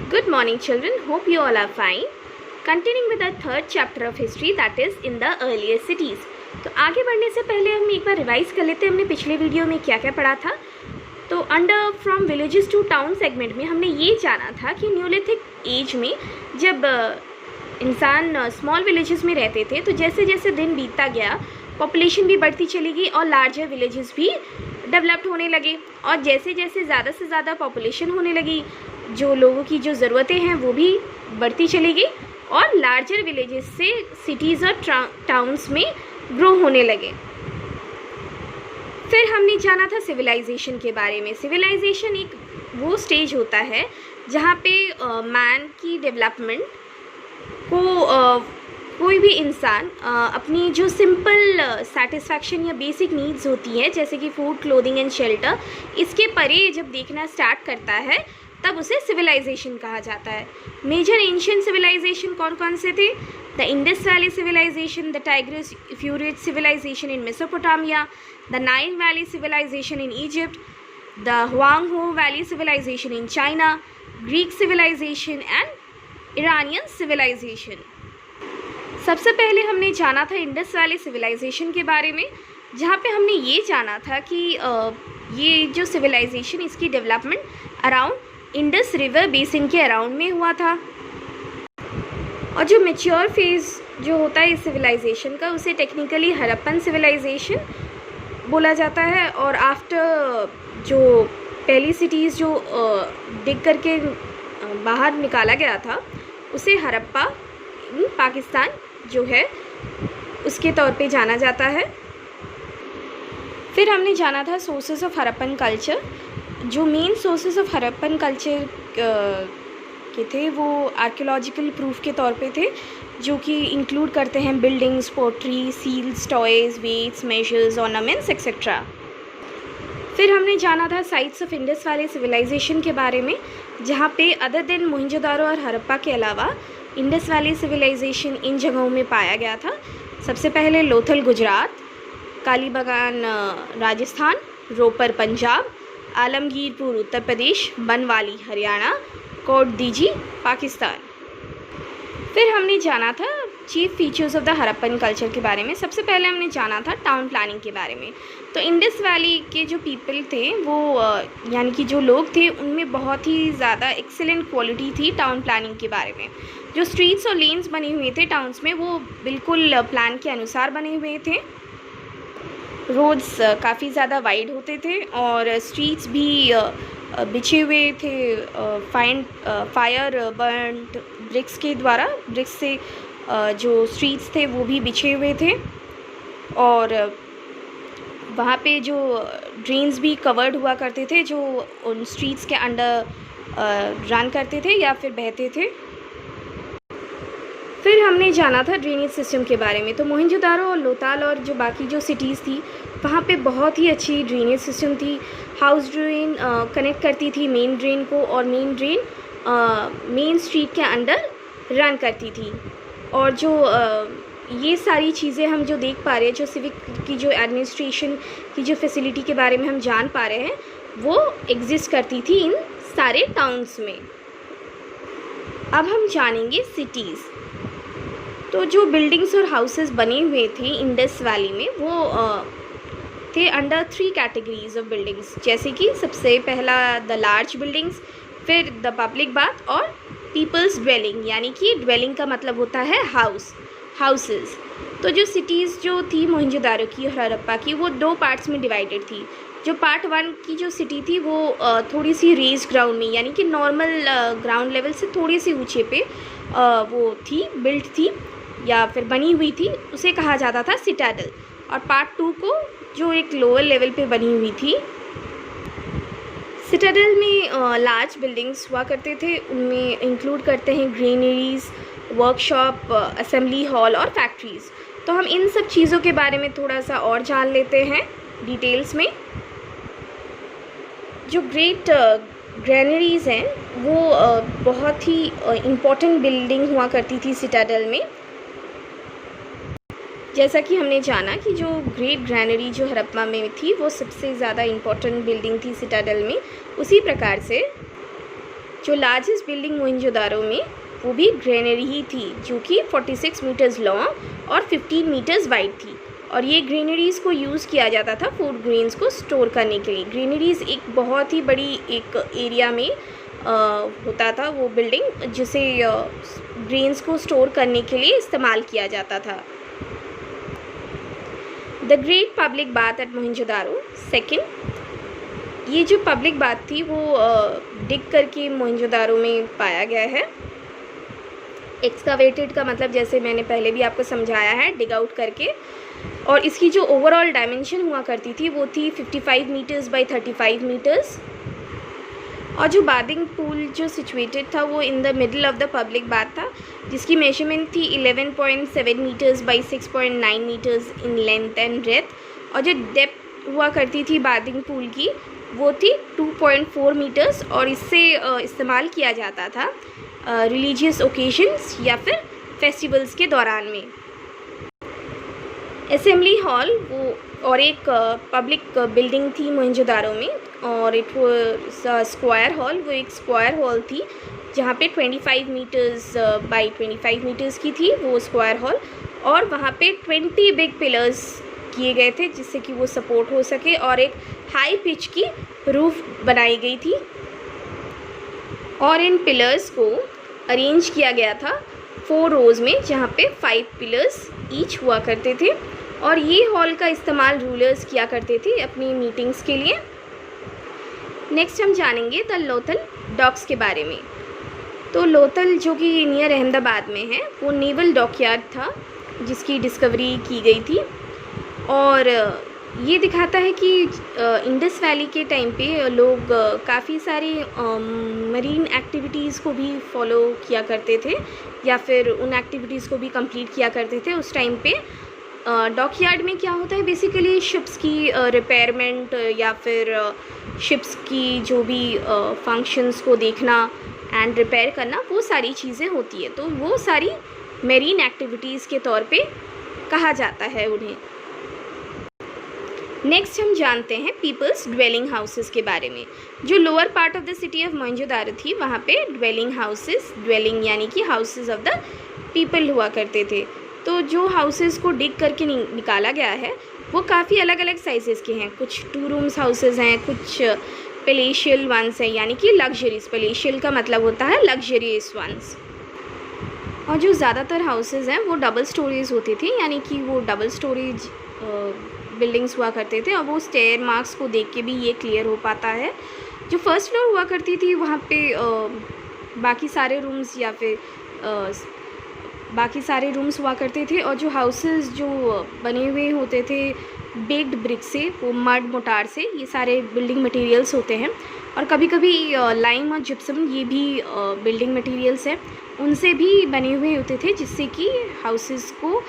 Good morning children, hope you all are fine. Continuing with the third chapter of history, that is in the earlier cities. तो आगे बढ़ने से पहले हम एक बार रिवाइज कर लेते हैं हमने पिछले वीडियो में क्या क्या पढ़ा था। तो under from villages to town segment में हमने ये जाना था कि न्यूलिथिक एज में जब इंसान स्मॉल विलेजेस में रहते थे तो जैसे जैसे दिन बीतता गया पॉपुलेशन भी बढ़ती चली गई और लार्जर विलेजेस भी डेवलप्ड होने लगे। और जैसे जैसे ज़्यादा से ज़्यादा पॉपुलेशन होने लगी, जो लोगों की जो ज़रूरतें हैं वो भी बढ़ती चली गई और लार्जर विलेजेस से सिटीज़ और टाउन्स में ग्रो होने लगे। फिर हमने जाना था सिविलाइजेशन के बारे में। सिविलाइजेशन एक वो स्टेज होता है जहाँ पे मैन की डेवलपमेंट को कोई भी इंसान अपनी जो सिंपल सेटिस्फैक्शन या बेसिक नीड्स होती है जैसे कि फूड, क्लोथिंग एंड शेल्टर, इसके परे जब देखना स्टार्ट करता है तब उसे सिविलाइजेशन कहा जाता है। मेजर एंशिएंट सिविलाइजेशन कौन कौन से थे? The Indus valley civilization, the Tigris Euphrates civilization in Mesopotamia, the Nile valley civilization in Egypt, the Huang Ho valley civilization in China, Greek civilization and Iranian civilization. सबसे पहले हमने जाना था इंडस वैली सिविलाइजेशन के बारे में, जहाँ पे हमने ये जाना था कि ये जो सिविलाइजेशन इसकी development around Indus river basin के अराउंड में हुआ था। और जो मैच्योर फेज़ जो होता है इस सिविलाइजेशन का उसे टेक्निकली हड़प्पन सिविलाइजेशन बोला जाता है। और आफ्टर जो पहली सिटीज़ जो डिग करके बाहर निकाला गया था उसे हड़प्पा पाकिस्तान जो है उसके तौर पे जाना जाता है। फिर हमने जाना था सोर्सेस ऑफ हड़प्पन कल्चर। जो main sources of Harappan culture के थे वो आर्कियोलॉजिकल प्रूफ के तौर पे थे, जो कि इंक्लूड करते हैं buildings, pottery, seals, toys, weights, measures, ornaments etcetera. फिर हमने जाना था sites of Indus valley civilisation के बारे में, जहाँ पे अदर देन मोहनजोदारो और हड़प्पा के अलावा इंडस वैली सिविलाइजेशन इन जगहों में पाया गया था। सबसे पहले लोथल गुजरात, कालीबंगान राजस्थान, रोपर पंजाब, आलमगीरपुर उत्तर प्रदेश, बनवाली हरियाणा, कोट दीजी पाकिस्तान। फिर हमने जाना था chief features of the Harappan culture के बारे में। सबसे पहले हमने जाना था टाउन प्लानिंग के बारे में। तो इंडस वैली के जो पीपल थे वो यानी कि जो लोग थे उनमें बहुत ही ज़्यादा एक्सेलेंट क्वालिटी थी टाउन प्लानिंग के बारे में। जो स्ट्रीट्स और लेन्स बने हुए थे टाउन्स में वो बिल्कुल प्लान के अनुसार बने हुए थे। रोड्स काफ़ी ज़्यादा वाइड होते थे और स्ट्रीट्स भी बिछे हुए थे फायर बर्न्ड ब्रिक्स के द्वारा। ब्रिक्स से जो स्ट्रीट्स थे वो भी बिछे हुए थे और वहाँ पे जो ड्रेन्स भी कवर्ड हुआ करते थे जो उन स्ट्रीट्स के अंडर रन करते थे या फिर बहते थे। फिर हमने जाना था ड्रेनेज सिस्टम के बारे में। तो मोहनजोदारो और लोथाल और जो बाकी जो सिटीज़ थी वहाँ पे बहुत ही अच्छी ड्रेनेज सिस्टम थी। हाउस ड्रेन कनेक्ट करती थी मेन ड्रेन को और मेन ड्रेन मेन स्ट्रीट के अंडर रन करती थी। और जो ये सारी चीज़ें हम जो देख पा रहे हैं, जो सिविक की जो एडमिनिस्ट्रेशन की जो फैसिलिटी के बारे में हम जान पा रहे हैं, वो एग्जिस्ट करती थी इन सारे टाउन्स में। अब हम जानेंगे सिटीज़। तो जो बिल्डिंग्स और हाउसेस बने हुए थे इंडस वैली में वो थे अंडर 3 कैटेगरीज ऑफ बिल्डिंग्स, जैसे कि सबसे पहला द लार्ज बिल्डिंग्स, फिर द पब्लिक बाथ और पीपल्स ड्वेलिंग, यानी कि ड्वेलिंग का मतलब होता है हाउसेस। तो जो सिटीज़ जो थी मोहनजोदारो की और हड़प्पा की वो 2 पार्ट्स में डिवाइडेड थी। जो पार्ट 1 की जो सिटी थी वो थोड़ी सी रेज ग्राउंड में यानी कि नॉर्मल ग्राउंड लेवल से थोड़ी सी ऊंचे पे वो थी, बिल्ट थी या फिर बनी हुई थी, उसे कहा जाता था सिटाडल। और पार्ट 2 को जो एक लोअर लेवल पे बनी हुई थी। सिटाडल में लार्ज बिल्डिंग्स हुआ करते थे, उनमें इंक्लूड करते हैं ग्रेनरीज, वर्कशॉप, असेंबली हॉल और फैक्ट्रीज़। तो हम इन सब चीज़ों के बारे में थोड़ा सा और जान लेते हैं डिटेल्स में। जो ग्रेट ग्रेनरीज़ हैं वो बहुत ही इम्पॉर्टेंट बिल्डिंग हुआ करती थी सिटाडल में। जैसा कि हमने जाना कि जो ग्रेट ग्रैनरी जो हड़प्पा में थी वो सबसे ज़्यादा इम्पोर्टेंट बिल्डिंग थी सिटाडल में, उसी प्रकार से जो लार्जेस्ट बिल्डिंग मोहनजोदारो में वो भी ग्रेनरी ही थी, जो कि 46 मीटर्स लॉन्ग और 15 मीटर्स वाइड थी। और ये ग्रेनरीज़ को यूज़ किया जाता था फूड ग्रेन्स को स्टोर करने के लिए। ग्रेनरीज़ एक बहुत ही बड़ी एक एरिया में होता था वो बिल्डिंग, जिसे ग्रेन्स को स्टोर करने के लिए इस्तेमाल किया जाता था। The great public bath eight Mohenjodaro. Second, ये जो पब्लिक बाथ थी वो डिग करके मोहनजोदारो में पाया गया है। एक्सकावेटेड का मतलब जैसे मैंने पहले भी आपको समझाया है, डिग आउट करके। और इसकी जो ओवरऑल डायमेंशन हुआ करती थी वो थी 55 मीटर्स बाई 35 मीटर्स। और जो बाथिंग पूल जो सिचुएटेड था वो in the middle of the public bath था, जिसकी मेजरमेंट थी 11.7 metres by 6.9 metres in length and breadth. और जो डेप्थ हुआ करती थी बाथिंग पूल की वो थी 2.4 मीटर्स। और इससे इस्तेमाल किया जाता था रिलीजियस ओकेजन्स या फिर फेस्टिवल्स के दौरान में। असेंबली हॉल वो और एक पब्लिक बिल्डिंग थी मोहनजोदारो में, और इट वो स्क्वायर हॉल, वो एक स्क्वायर हॉल थी जहाँ पे 25 मीटर्स बाई 25 मीटर्स की थी वो स्क्वायर हॉल। और वहाँ पे 20 बिग पिलर्स किए गए थे जिससे कि वो सपोर्ट हो सके, और एक हाई पिच की रूफ बनाई गई थी। और इन पिलर्स को अरेंज किया गया था 4 रोज़ में, जहाँ पे 5 पिलर्स ईच हुआ करते थे। और ये हॉल का इस्तेमाल रूलर्स किया करते थे अपनी मीटिंग्स के लिए। नेक्स्ट हम जानेंगे द लोथल डॉक्स के बारे में। तो लोथल जो कि नियर अहमदाबाद में है वो नेवल डॉकयार्ड था जिसकी डिस्कवरी की गई थी। और ये दिखाता है कि इंडस वैली के टाइम पे लोग काफ़ी सारी मरीन एक्टिविटीज़ को भी फॉलो किया करते थे, या फिर उन एक्टिविटीज़ को भी कंप्लीट किया करते थे उस टाइम पे। डॉकयार्ड में क्या होता है, बेसिकली शिप्स की रिपेयरमेंट या फिर शिप्स की जो भी फंक्शंस को देखना एंड रिपेयर करना, वो सारी चीज़ें होती है। तो वो सारी मेरीन एक्टिविटीज़ के तौर पे कहा जाता है उन्हें। नेक्स्ट हम जानते हैं पीपल्स ड्वेलिंग हाउसेस के बारे में। जो lower part of the city of Mohenjodaro थी वहाँ पे ड्वेलिंग हाउसेस, ड्वेलिंग यानी कि हाउसेस ऑफ द पीपल हुआ करते थे। तो जो हाउसेस को डिग करके निकाला गया है वो काफ़ी अलग अलग साइजेस के हैं। कुछ 2 रूम्स हाउसेस हैं, कुछ पैलेशियल वंस हैं, यानी कि लग्जरीज। पैलेशियल का मतलब होता है लग्जरियस वंस। और जो ज़्यादातर हाउसेस हैं वो डबल स्टोरीज होते थे, यानी कि वो डबल स्टोरेज बिल्डिंग्स हुआ करते थे। और वो स्टेयर मार्क्स को देख के भी ये क्लियर हो पाता है। जो फर्स्ट फ्लोर हुआ करती थी वहाँ पे बाकी सारे रूम्स या फिर बाकी सारे रूम्स हुआ करते थे। और जो हाउसेस जो बने हुए होते थे बेक्ड ब्रिक से, वो मड मोटार से, ये सारे बिल्डिंग मटेरियल्स होते हैं। और कभी कभी लाइम और जिप्सम, ये भी बिल्डिंग मटेरियल्स हैं, उनसे भी बने हुए होते थे, जिससे कि हाउसेस को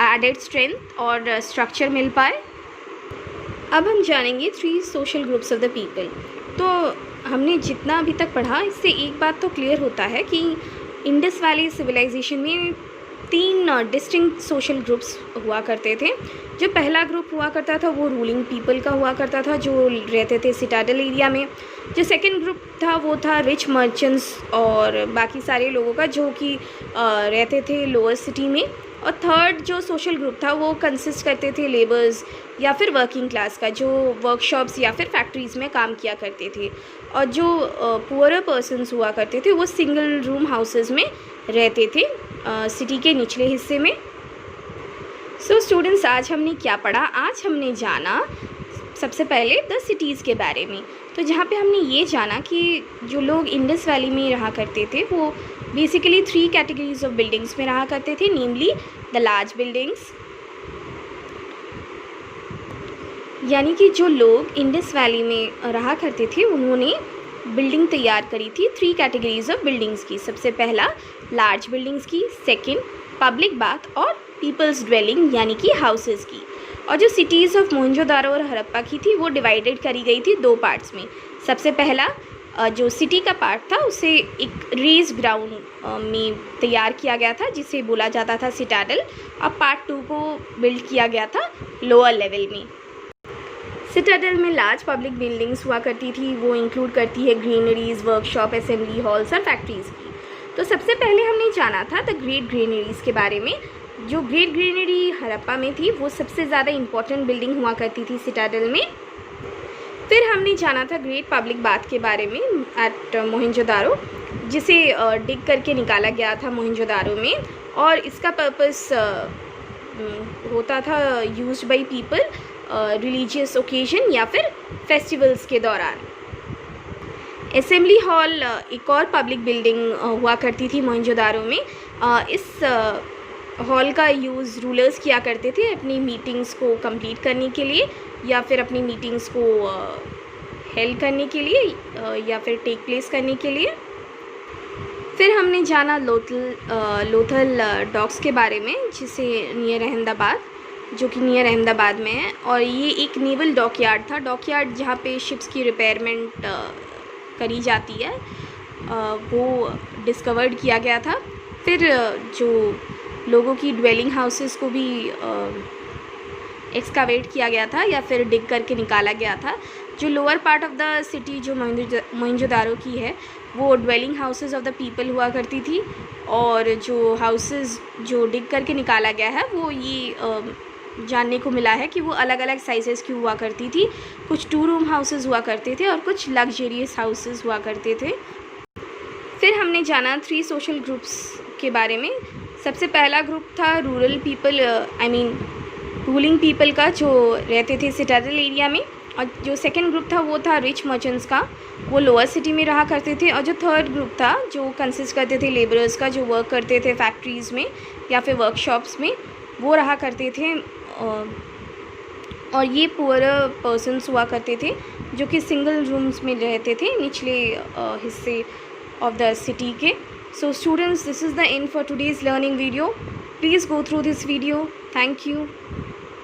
एडेड स्ट्रेंथ और स्ट्रक्चर मिल पाए। अब हम जानेंगे 3 social groups of the people. तो हमने जितना अभी तक पढ़ा, इससे एक बात तो क्लियर होता है कि इंडस वैली सिविलाइजेशन में 3 डिस्टिंक्ट सोशल ग्रुप्स हुआ करते थे। जो पहला ग्रुप हुआ करता था वो रूलिंग पीपल का हुआ करता था, जो रहते थे सिटाडल एरिया में। जो सेकंड ग्रुप था वो था रिच मर्चेंट्स और बाकी सारे लोगों का, जो कि रहते थे लोअर सिटी में। और थर्ड जो सोशल ग्रुप था वो कंसिस्ट करते थे लेबर्स या फिर वर्किंग क्लास का, जो वर्कशॉप्स या फिर फैक्ट्रीज़ में काम किया करते थे। और जो पुअरर पर्सन्स हुआ करते थे वो सिंगल रूम हाउसेस में रहते थे सिटी के निचले हिस्से में। सो स्टूडेंट्स, आज हमने क्या पढ़ा? आज हमने जाना सबसे पहले द सिटीज़ के बारे में। तो जहाँ पे हमने ये जाना कि जो लोग इंडस वैली में रहा करते थे वो बेसिकली 3 कैटेगरीज ऑफ बिल्डिंग्स में रहा करते थे, नेमली द लार्ज बिल्डिंग्स, यानी कि जो लोग इंडस वैली में रहा करते थे उन्होंने बिल्डिंग तैयार करी थी 3 कैटेगरीज ऑफ बिल्डिंग्स की। सबसे पहला लार्ज बिल्डिंग्स की, सेकंड पब्लिक बाथ और पीपल्स ड्वेलिंग यानी कि हाउसेस की। और जो सिटीज़ ऑफ मोहनजोदारो और हड़प्पा की थी वो डिवाइडेड करी गई थी 2 पार्ट्स में। सबसे पहला जो सिटी का पार्ट था उसे एक रेज ग्राउंड में तैयार किया गया था जिसे बोला जाता था सिटाडल, और पार्ट 2 को बिल्ड किया गया था लोअर लेवल में। सिटाडेल में लार्ज पब्लिक बिल्डिंग्स हुआ करती थी, वो इंक्लूड करती है ग्रेनरीज, वर्कशॉप, असेंबली हॉल्स और फैक्ट्रीज़ की। तो सबसे पहले हमने जाना था द ग्रेट ग्रेनरीज़ के बारे में। जो ग्रेट ग्रेनरी हड़प्पा में थी वो सबसे ज़्यादा इंपॉर्टेंट बिल्डिंग हुआ करती थी सिटाडेल में। फिर हमने जाना था ग्रेट पब्लिक बाथ के बारे में एट मोहनजोदारो, जिसे डिग करके निकाला गया था मोहनजोदारो में, और इसका पर्पस होता था used by people religious occasion या फिर फेस्टिवल्स के दौरान। असेंबली हॉल एक और पब्लिक बिल्डिंग हुआ करती थी मोहनजोदारो में। इस हॉल का यूज़ रूलर्स किया करते थे अपनी मीटिंग्स को कंप्लीट करने के लिए, या फिर अपनी मीटिंग्स को हेल्ड करने के लिए, या फिर टेक प्लेस करने के लिए। फिर हमने जाना लोथल डॉक्स के बारे में, जिसे नियर अहमदाबाद, जो कि नियर अहमदाबाद में है, और ये एक नेवल डॉकयार्ड था। डॉकयार्ड जहाँ पे शिप्स की रिपेयरमेंट करी जाती है, वो डिस्कवर्ड किया गया था। फिर जो लोगों की ड्वेलिंग हाउसेस को भी एक्सकावेट किया गया था या फिर डिग करके निकाला गया था। जो lower part of the city जो मोहनजोदारो की है, वो dwelling houses of the people हुआ करती थी, और जो हाउसेस जो डिग करके निकाला गया है वो ये जानने को मिला है कि वो अलग अलग साइजेस की हुआ करती थी। कुछ 2 रूम हाउसेस हुआ करते थे और कुछ लग्जरियस हाउसेस हुआ करते थे। फिर हमने जाना 3 सोशल ग्रुप्स के बारे में। सबसे पहला ग्रुप था रूरल पीपल, रूलिंग पीपल का, जो रहते थे सिटाडेल एरिया में, और जो सेकंड ग्रुप था वो था रिच मर्चेंट्स का, वो लोअर सिटी में रहा करते थे, और जो थर्ड ग्रुप था जो कंसिस्ट करते थे लेबरर्स का, जो वर्क करते थे फैक्ट्रीज़ में या फिर वर्कशॉप्स में, वो रहा करते थे। और ये पुअर पर्सन्स हुआ करते थे जो कि सिंगल रूम्स में रहते थे निचले हिस्से of the city के। So students, this is the end for today's learning video. Please go through this video. Thank you.